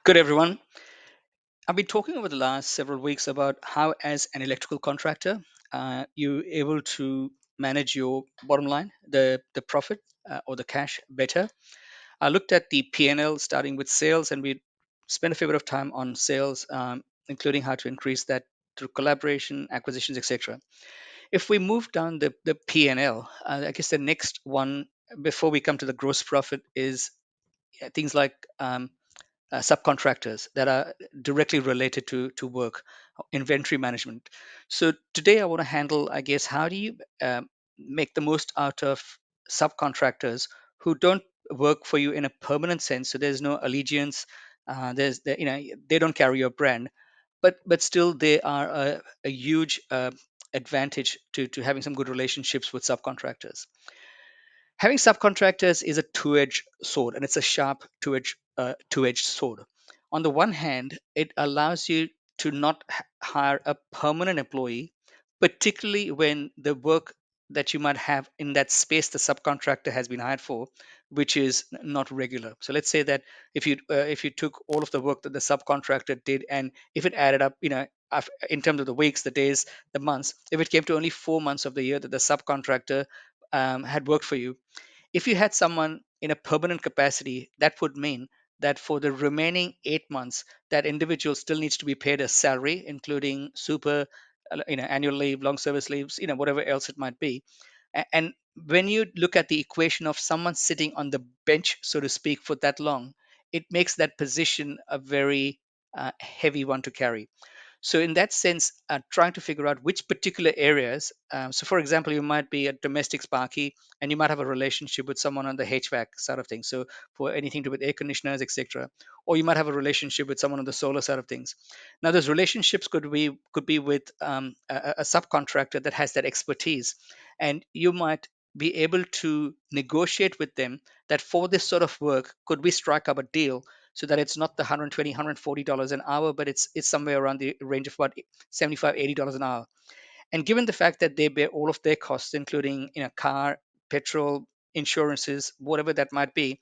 Good, everyone. I've been talking over the last several weeks about how, as an electrical contractor, you're able to manage your bottom line, the profit or the cash better. I looked at the P&L starting with sales, and we spent a fair bit of time on sales, including how to increase that through collaboration, acquisitions, etc. If we move down the P&L, I guess the next one before we come to the gross profit is things like subcontractors that are directly related to work, inventory management. So today I want to handle, I guess, how do you make the most out of subcontractors who don't work for you in a permanent sense. So there's no allegiance. They don't carry your brand, but still they are a huge advantage to having some good relationships with subcontractors. Having subcontractors is a two-edged sword, and it's a sharp two-edged sword. On the one hand, it allows you to not hire a permanent employee, particularly when the work that you might have in that space the subcontractor has been hired for, which is not regular. So let's say that if you took all of the work that the subcontractor did, and if it added up, in terms of the weeks, the days, the months, if it came to only 4 months of the year that the subcontractor had worked for you, if you had someone in a permanent capacity, that would mean that for the remaining 8 months, that individual still needs to be paid a salary, including super, annual leave, long service leaves, whatever else it might be. And when you look at the equation of someone sitting on the bench, so to speak, for that long, it makes that position a very heavy one to carry. So in that sense, trying to figure out which particular areas. So for example, you might be a domestic sparky, and you might have a relationship with someone on the HVAC side of things. So for anything to do with air conditioners, etc. Or you might have a relationship with someone on the solar side of things. Now, those relationships could be with a subcontractor that has that expertise, and you might be able to negotiate with them that for this sort of work, could we strike up a deal so that it's not the 120 $140 an hour, but it's somewhere around the range of about 75 $80 an hour. And given the fact that they bear all of their costs, including car, petrol, insurances, whatever that might be,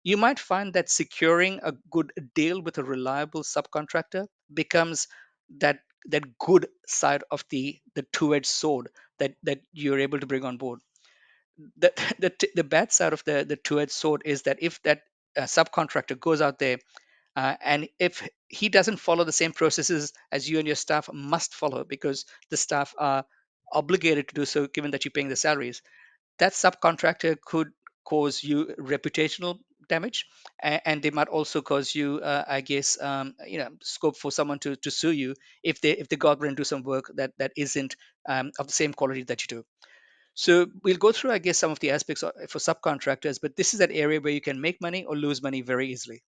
you might find that securing a good deal with a reliable subcontractor becomes that good side of the two-edged sword that you're able to bring on board. The bad side of the two-edged sword is that if that subcontractor goes out there, and if he doesn't follow the same processes as you and your staff must follow, because the staff are obligated to do so given that you're paying the salaries, that subcontractor could cause you reputational damage, and they might also cause you, I guess, scope for someone to sue you if they go out there and do some work that isn't of the same quality that you do. So we'll go through, I guess, some of the aspects for subcontractors, but this is that area where you can make money or lose money very easily.